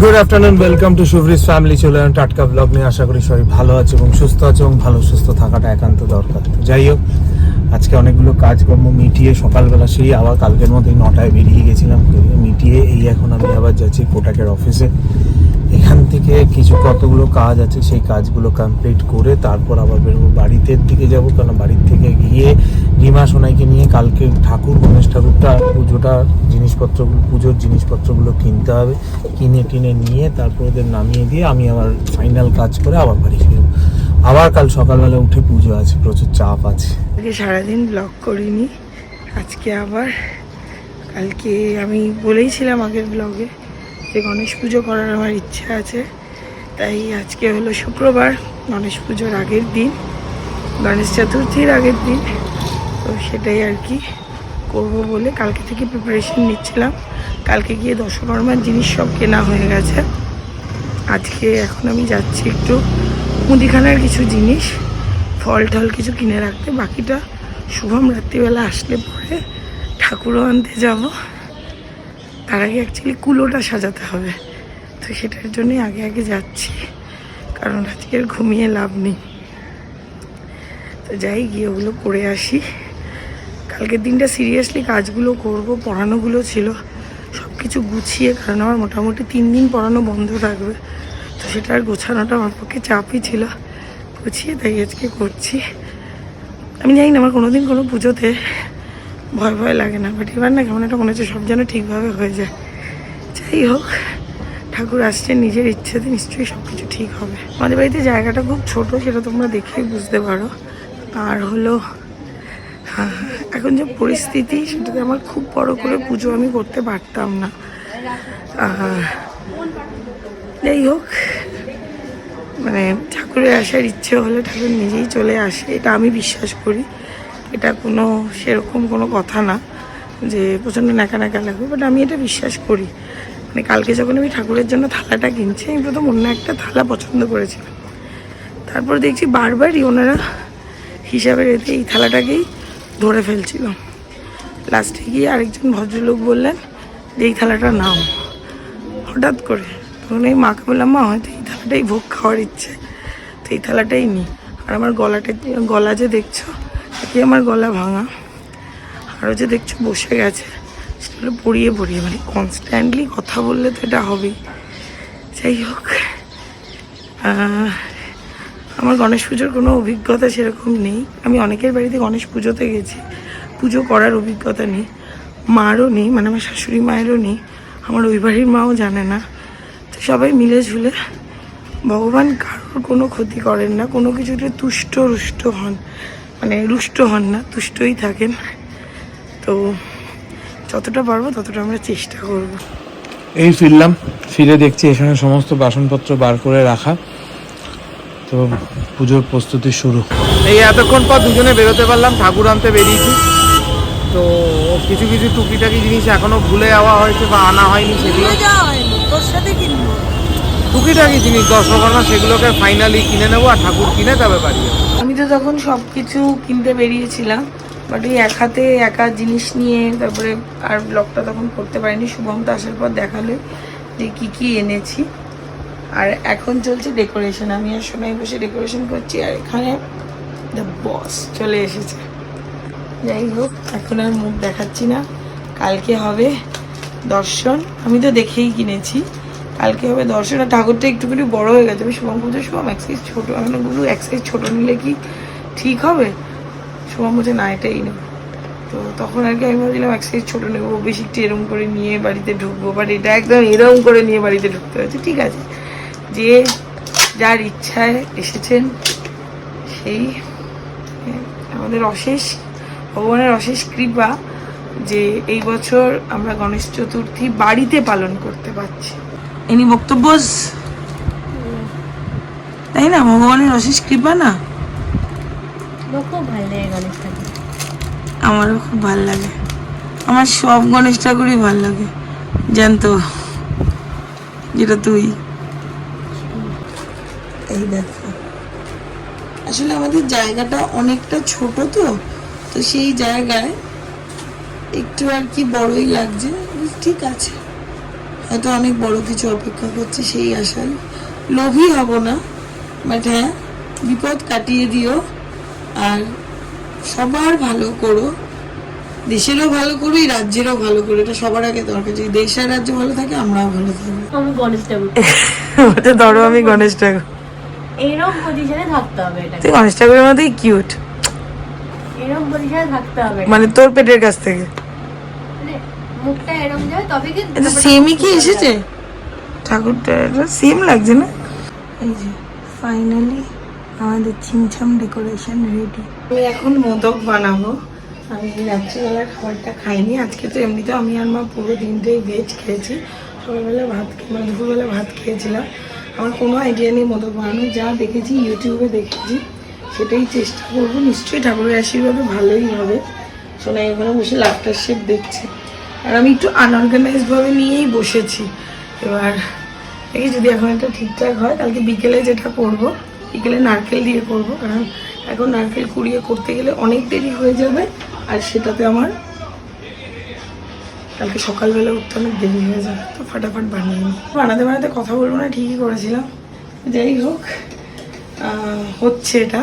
Good afternoon, welcome to Shubhri's family. চলে এলাম টাটকা ব্লগ নিয়ে। আশা করি সবাই ভালো আছে এবং সুস্থ আছে, এবং ভালো সুস্থ থাকাটা একান্ত দরকার। তো যাই হোক, আজকে অনেকগুলো কাজকর্ম মিটিয়ে সকালবেলা সেই আবার কালকের মতোই 9টায় বেরিয়ে গেছিলাম। মিটিয়ে এই এখন আমি আবার যাচ্ছি কোটাকের অফিসে। এখান থেকে কিছু কতগুলো কাজ আছে, সেই কাজগুলো কমপ্লিট করে তারপর আবার বেরোবো বাড়িতে দিকে যাবো। কারণ বাড়ির থেকে গিয়ে রিমা সোনাইকে নিয়ে কালকে গণেশ ঠাকুরটা পুজোটা পুজোর জিনিসপত্রগুলো কিনতে হবে। কিনে টিনে নিয়ে তারপর ওদের নামিয়ে দিয়ে আমি আবার ফাইনাল কাজ করে আবার বাড়ি ফিরবো। আবার কাল সকালবেলা উঠে পুজো আছে, প্রচুর চাপ আছে। আজকে সারাদিন ব্লগ করিনি, আজকে আবার কালকে আমি বলেইছিলাম আগের ব্লগে যে গণেশ পুজো করার আমার ইচ্ছা আছে। তাই আজকে হলো শুক্রবার, গণেশ পুজোর আগের দিন, গণেশ চতুর্থীর আগের দিন। তো সেটাই আর কি করবো বলে কালকে থেকে প্রিপারেশন নিচ্ছিলাম। কালকে গিয়ে দশকর্মার জিনিস সব কেনা হয়ে গেছে। আজকে এখন আমি যাচ্ছি একটু মুদিখানার কিছু জিনিস, ফল টল কিছু কিনে রাখতে। বাকিটা শুভম রাত্রিবেলা আসলে পরে ঠাকুরও আনতে যাব। তার আগে অ্যাকচুয়ালি কুলোটা সাজাতে হবে, তো সেটার জন্যই আগে আগে যাচ্ছি, কারণ আজকের ঘুমিয়ে লাভ নেই। তো যাই গিয়ে ওগুলো করে আসি। কালকের দিনটা সিরিয়াসলি কাজগুলো করব, পড়ানোগুলো ছিল সব কিছু গুছিয়ে, কারণ আমার মোটামুটি 3 দিন পড়ানো বন্ধ থাকবে। তো সেটা আর গোছানোটা আমার পক্ষে চাপই ছিল, গুছিয়ে তাই আজকে করছি। আমি জানি না, আমার কোনোদিন কোনো পুজোতে ভয় ভয় লাগে না, বাট এবার না কেমন একটা মনে হচ্ছে সব যেন ঠিকভাবে হয়ে যায়। যাই হোক, ঠাকুর আসছে নিজের ইচ্ছেতে, নিশ্চয়ই সব কিছু ঠিক হবে। আমাদের বাড়িতে জায়গাটা খুব ছোট, সেটা তোমরা দেখেই বুঝতে পারো। আর হলো এখন যে পরিস্থিতি, সেটাতে আমার খুব বড় করে পুজো আমি করতে পারতাম না। যাই হোক, মানে ঠাকুরের আসার ইচ্ছে হলে ঠাকুর নিজেই চলে আসে, এটা আমি বিশ্বাস করি। এটা কোনো সেরকম কোনো কথা না যে প্রচণ্ড ন্যাকা ন্যাকা লাগবে, বাট আমি এটা বিশ্বাস করি। মানে কালকে যখন আমি ঠাকুরের জন্য থালাটা কিনছি, আমি প্রথম অন্য একটা থালা পছন্দ করেছিলাম। তারপর দেখছি বারবারই ওনারা হিসাবের এতে এই থালাটাকেই ধরে ফেলছিল। লাস্টে গিয়ে আরেকজন ভদ্রলোক বললেন যে এই থালাটা নাও, হঠাৎ করে। তখন এই মাকে বললাম, মা হয়তো এই থালাটাই ভোগ খাওয়ার ইচ্ছে, তো এই থালাটাই নিই। আর আমার গলা যে দেখছো, কি আমার গলা ভাঙা, আরও যে দেখছো বসে গেছে, সেগুলো পড়িয়ে মানে কনস্ট্যান্টলি কথা বললে তো এটা হবেই। যাই হোক, আমার গণেশ পুজোর কোনো অভিজ্ঞতা সেরকম নেই। আমি অনেকের বাড়িতে গণেশ পুজোতে গেছি, পুজো করার অভিজ্ঞতা নেই। মারও নেই, মানে আমার শাশুড়ি মায়েরও নেই, আমার ওই বাড়ির মাও জানে না। তো সবাই মিলে ঝুলে, ভগবান কারোর কোনো ক্ষতি করেন না, কোনো কিছুতে রুষ্ট হন, মানে রুষ্ট হন না, তুষ্টই থাকেন। তো যতটা পারবো ততটা আমরা চেষ্টা করব। এই ফিরে দেখছি এখানে সমস্ত বাসনপত্র বার করে রাখা। তো পুজোর প্রস্তুতি শুরু। এই এতক্ষণ পর দুজনে বেরোতে পারলাম, ঠাকুর আনতে বেরিয়েছি। তো কিছু কিছু টুকিটাকি জিনিস এখনো ভুলে যাওয়া হয়েছে বা আনা হয়নি, সেগুলো টুকিটাকি জিনিস দশকর্মা, সেগুলোকে ফাইনালি কিনে নেবো আর ঠাকুর কিনে তবে বাড়ি যাবো। আমি তো তখন সব কিছু কিনতে বেরিয়েছিলাম, বাট ওই এক হাতে একা জিনিস নিয়ে তারপরে আর ব্লগটা তখন করতে পারিনি। শুভম তো আসার পর দেখালে যে কী এনেছি। আর এখন চলছে ডেকোরেশন, আমি আর সোনাই বসে ডেকোরেশন করছি, আর এখানে দ্য বস চলে এসেছে। যাই হোক, এখন আর মুখ দেখাচ্ছি না। কালকে হবে দর্শন, আমি তো দেখেই কিনেছি। কালকে হবে দর্শন, আর ঠাকুরটা একটুখানি বড় হয়ে গেছে। আমি শুভম বলছে, শুভম এক সাইজ ছোটো, এখন বলু এক সাইজ ছোটো নিলে কি ঠিক হবে? শুভম বলছে না, এটাই নেব। তো তখন আর কি আমি ভাবছিলাম এক সাইজ ছোটো নেবো, বেশি একটু এরম করে নিয়ে বাড়িতে ঢুকবো, বাট এটা একদম এরম করে নিয়ে বাড়িতে ঢুকতে হয়েছে। ঠিক আছে, যে যার ইচ্ছায় এসেছেন, সেই আমাদের ভগবানের অশেষ কৃপা যে এই বছর আমরা গণেশ চতুর্থী বাড়িতে পালন করতে পারছি। এনি বক্তব্য, তাই না? ভগবানের অশেষ কৃপা না? খুব ভালো লাগে গণেশ ঠাকুর, আমারও খুব ভালো লাগে। আমার সব গণেশ ঠাকুরই ভালো লাগে, জানতো, যেটা তুই। এই দেখো, আসলে আমাদের জায়গাটা অনেকটা ছোট, তো সেই জায়গায় একটু আর কি বড়ই লাগছে। ঠিক আছে, হয়তো অনেক বড় কিছু অপেক্ষা করছে সেই আশায়। লোভী হব না, বাট হ্যাঁ বিপদ কাটিয়ে দিও আর সবার ভালো করো, দেশেরও ভালো করো, এই রাজ্যেরও ভালো করো, এটা সবার আগে দরকার। যদি দেশ আর রাজ্য ভালো থাকে আমরাও ভালো থাকবো। আমি গণেশ ঠাকুর ওটা ধরো আমি গণেশ ঠাকুর, এরকম পজিশনে থাকতে হবে, এটা তুই গণেশ ঠাকুরের মধ্যেই কিউট, এরকম পজিশনে থাকতে হবে, মানে তোর পেটের কাছ থেকে মানে মুখটা এরকম যাবে তবে কি এটা সেমই কি এসেছে ঠাকুরটা, এটা সেম লাগছে না? এই যে ফাইনালি আমাদের ছিমছাম ডেকোরেশন রেডি। আমি এখন মোদক বানাবো। আমি রাত্রিবেলার খাবারটা খাইনি আজকে, তো এমনিতে আমি আর মা পুরো দিনটাই ভেজ খেয়েছি। সকালবেলা ভাত মানে দুপুরবেলা ভাত খেয়েছিলাম। আমার কোনো আইডিয়া নেই মোদক বানানো, যা দেখেছি ইউটিউবে দেখেছি সেটাই চেষ্টা করবো। নিশ্চয়ই ঠাকুরের আশীর্বাদে ভালোই হবে। শোনা এখানে বসে লাফটার শেপ দেখছে, আর আমি একটু আনঅর্গানাইজডভাবে নিয়েই বসেছি। এবার দেখি যদি এখন এটা ঠিকঠাক হয়, কালকে বিকেলে যেটা করব, বিকেলে নারকেল দিয়ে করব, কারণ এখন নারকেল কুড়িয়ে করতে গেলে অনেক দেরি হয়ে যাবে, আর সেটাতে আমার কালকে সকালবেলা উঠতে অনেক দেরি হয়ে যাবে, তো ফাটাফাট বানিয়ে নিই। বানাতে বানাতে কথা বলবো না ঠিকই করেছিলাম, যাই হোক হচ্ছে এটা।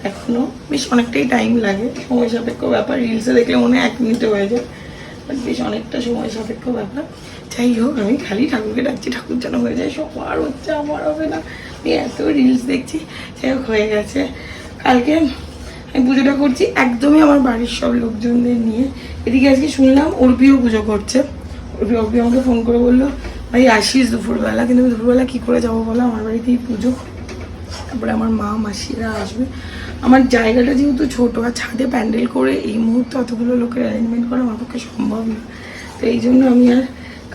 এখনও বেশ অনেকটাই টাইম লাগে, সময় সাপেক্ষ ব্যাপার। রিলসে দেখলে মনে হয় 1 মিনিটে হয়ে যায়, বাট বেশ অনেকটা সময় সাপেক্ষ ব্যাপার। যাই হোক, আমি খালি ঠাকুরকে ডাকছি, ঠাকুর যেন হয়ে যায়, সবার হচ্ছে আমার হবে না। আমি এত রিলস দেখছি, যাই হোক হয়ে গেছে। কালকে আমি পুজোটা করছি একদমই আমার বাড়ির সব লোকজনদের নিয়ে। এদিকে আজকে শুনলাম অর্পিও পুজো করছে। অর্পি আমাকে ফোন করে বললো ভাই আসিস দুপুরবেলা, কিন্তু আমি দুপুরবেলা কী করে যাবো বলো, আমার বাড়িতেই পুজো, তারপরে আমার মা মাসিরা আসবে। আমার জায়গাটা যেহেতু ছোটো, আর ছাদে প্যান্ডেল করে এই মুহূর্তে অতগুলো লোকের অ্যারেঞ্জমেন্ট করা আমার পক্ষে সম্ভব না, তো এই জন্য আমি আর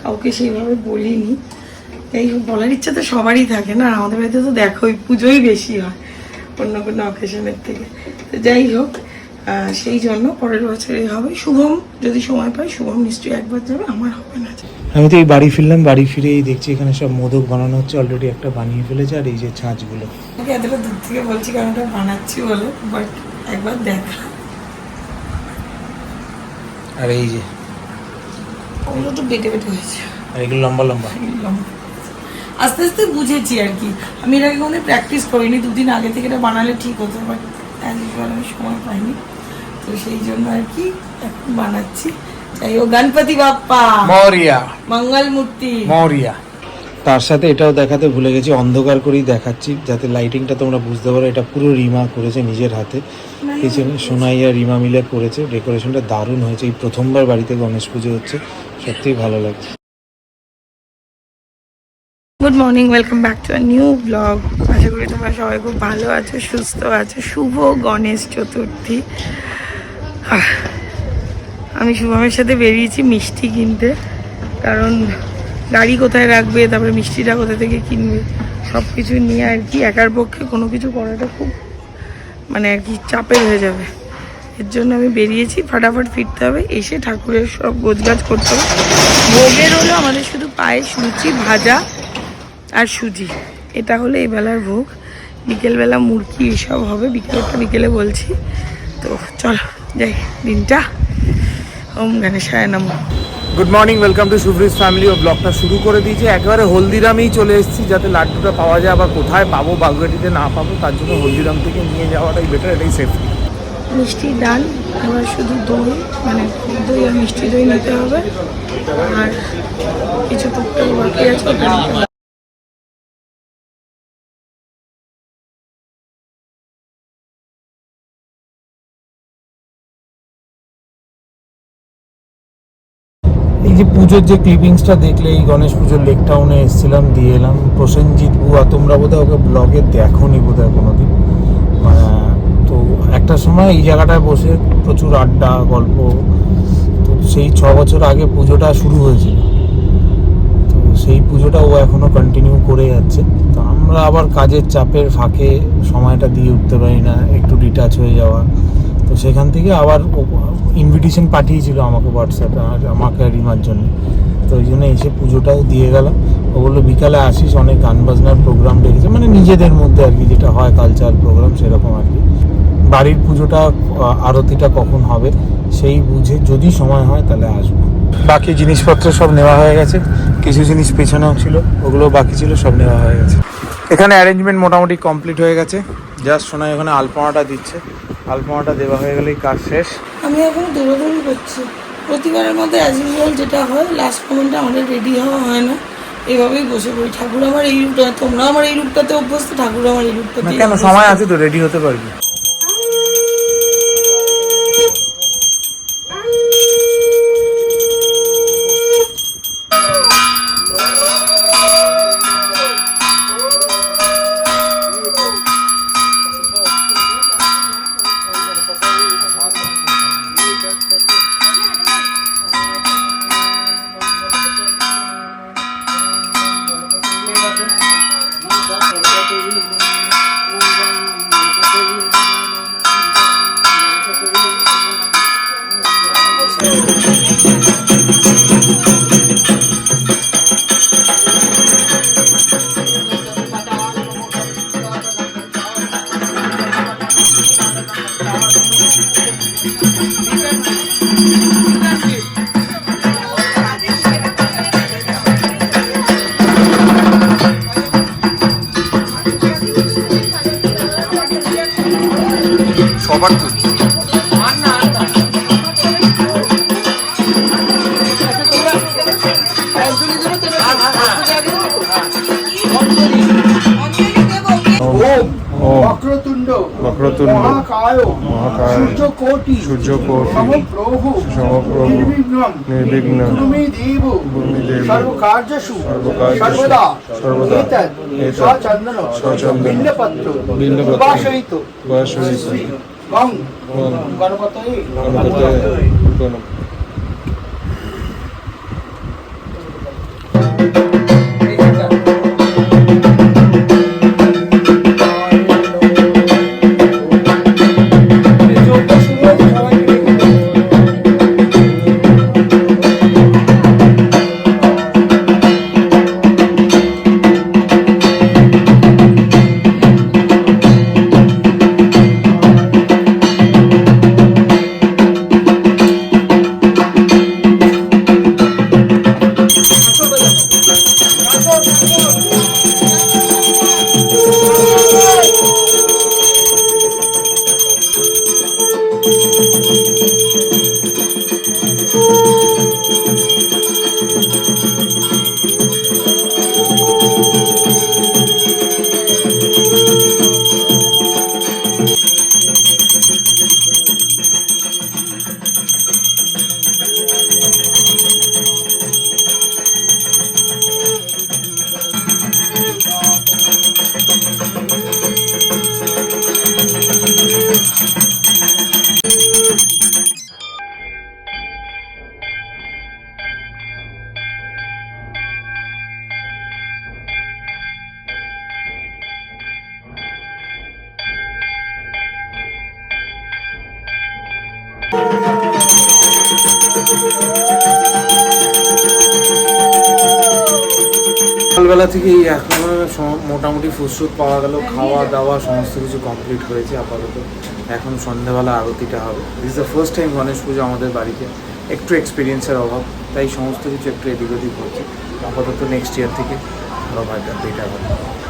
কাউকে সেইভাবে বলিনি। এই বলার ইচ্ছা তো সবারই থাকে না, আমাদের বাড়িতে তো দেখো ওই পুজোই বেশি হয় অন্য কোনো অকেশনের থেকে। তো যাই হোক, সেই জন্য পরের বছরই হবে। শুভম যদি সময় পায়, শুভম নিশ্চয়ই একবার যাবে, আমার হবে না। আমি তো এই বাড়ি ফিরলাম, বাড়ি ফিরেই দেখছি এখানে সব মোদক বানানো হচ্ছে, অলরেডি একটা বানিয়ে ফেলেছে। আর এই যে ছাঁচগুলো ওকে এতটা দূর থেকে বলছি কারণ ওটা বানাচ্ছি বলে, বাট একবার দেখা। আর এই যে ওগুলো তো বেটে বেটে হয়েছে, আর এগুলো লম্বা লম্বা। আস্তে আস্তে বুঝেছি আর কি। আমি এর আগে কোনো প্র্যাকটিস করিনি, 2 দিন আগে থেকে এটা বানালে ঠিক হতো, বাট অ্যাজ ইউজুয়াল আমি সময় পাইনি, তো সেই জন্য আর কি এখন বানাচ্ছি। যাই হোক, গণপতি বাপ্পা মৌরিয়া, মঙ্গল মূর্তি মৌরিয়া। তার সাথে এটাও দেখাতে ভুলে গেছি, অন্ধকার করেই দেখাচ্ছি যাতে লাইটিংটা তোমরা বুঝতে পারো। এটা পুরো রিমা করেছে নিজের হাতে, পিছনে সোনাই আর রিমা মিলে করেছে। ডেকোরেশনটা দারুণ হয়েছে। এই প্রথমবার বাড়িতে গণেশ পুজো হচ্ছে, সত্যিই ভালো লাগছে। Good morning, welcome back to a new vlog. আশা করি তোমরা সবাই খুব ভালো আছো, সুস্থ আছো। শুভ গণেশ চতুর্থী। আমি শুভমের সাথে বেরিয়েছি মিষ্টি কিনতে, কারণ গাড়ি কোথায় রাখবে, তারপরে মিষ্টিটা কোথা থেকে কিনবে, সব কিছু নিয়ে আর কি একার পক্ষে কোনো কিছু করাটা খুব মানে আর কি চাপের হয়ে যাবে। এর জন্য আমি বেরিয়েছি, ফাটাফাট ফিরতে হবে, এসে ঠাকুরের সব গোছগাছ করতে হবে। ভোগের হলো আমাদের শুধু পায়েস, লুচি, ভাজা আর সুজি, এটা হলো এই বেলার ভোগ। বিকেলবেলা মুরগি এসব হবে, বিকেলে বলছি। তো চলো যাই, দিনটা ওম গণেশায় নমঃ। Good morning, welcome to Shubhri's family. ও ব্লগটা শুরু করে দিয়েছি, একেবারে হলদিরামেই চলে এসেছি, যাতে লাড্ডুটা পাওয়া যায়। আবার কোথায় পাবো, বাগুয়াটিতে না পাবো, তার জন্য হলদিরাম থেকে নিয়ে যাওয়াটাই বেটার, এটাই সেফটি। মিষ্টি ডাল, এবার শুধু দই, মানে দই আর মিষ্টি দই নিতে হবে, আর কিছু টুকটাক বাকি আছে ওটা নিতে হবে। এই যে পুজোর যে ক্লিপিংসটা দেখলে, এই গণেশ পুজোর লেক টাউনে এসেছিলাম, দিয়ে এলাম। প্রসেনজিৎ বুয়া, তোমরা বোধহয় ওকে ব্লগে দেখোনি বোধহয় কোনোদিন। তো একটা সময় এই জায়গাটায় বসে প্রচুর আড্ডা গল্প, তো সেই 6 বছর আগে পুজোটা শুরু হয়েছিল, তো সেই পুজোটা ও এখনো কন্টিনিউ করে যাচ্ছে। তো আমরা আবার কাজের চাপের ফাঁকে সময়টা দিয়ে উঠতে পারি না, একটু ডিটাচ হয়ে যাওয়া। তো সেখান থেকে আবার ইনভিটেশন পাঠিয়েছিল আমাকে হোয়াটসঅ্যাপে, আর আমাকে আর রিমার জন্য, তো ওই জন্য এসে পুজোটাও দিয়ে গেলাম। ও বললো বিকালে আসিস, অনেক গান বাজনার প্রোগ্রাম রেখেছে, মানে নিজেদের মধ্যে আর কি, যেটা হয় কালচারাল প্রোগ্রাম সেরকম আর কি। বাড়ির পুজোটা, আরতিটা কখন হবে সেই বুঝে যদি সময় হয় তাহলে আসবো। বাকি জিনিসপত্র সব নেওয়া হয়ে গেছে, কিছু জিনিস পেছনেও ছিল, ওগুলো বাকি ছিল, সব নেওয়া হয়ে গেছে। এখানে অ্যারেঞ্জমেন্ট মোটামুটি কমপ্লিট হয়ে গেছে। জাস্ট শোনা এখানে আলপনাটা দিচ্ছে, আলপনাটা দেওয়া হয়ে গেলেই কাজ শেষ। আমি এখন দৌড়াদৌড়ি করছি, প্রতিবারের মধ্যে অ্যাজ ইউজুয়াল যেটা হয় লাস্ট মোমেন্টে আমাদের রেডি হওয়া হয় না, এভাবেই বসে পড়ি। ঠাকুর আমার এই রূপটা, তোমরা আমার এই রূপটাতে অভ্যস্ত, ঠাকুর আমার এই রূপটাতে। কেন, সময় আছে তো, রেডি হতে পারবি। সবার তো वक्रतुंड वक्रतुंड महाकाय महाकाय सूर्यकोटि समप्रभु निर्विघ्नं कुरु मे देव सर्वकार्येषु सर्वदा एतत् स्वचन्दन बिल्वपत्र उपासयित श्री गं गणपतये नमः। সকালবেলা থেকেই এখন মোটামুটি ফুসফুস পাওয়া গেল, খাওয়া দাওয়া সমস্ত কিছু কমপ্লিট হয়েছে। আপাতত এখন সন্ধ্যাবেলা আরতিটা হবে। This the first time Ganesh পুজো আমাদের বাড়িতে, একটু এক্সপিরিয়েন্সের অভাব, তাই সমস্ত কিছু একটু এদিক ওদিক হচ্ছে। আপাতত নেক্সট ইয়ার থেকে আরও ভালো হবে।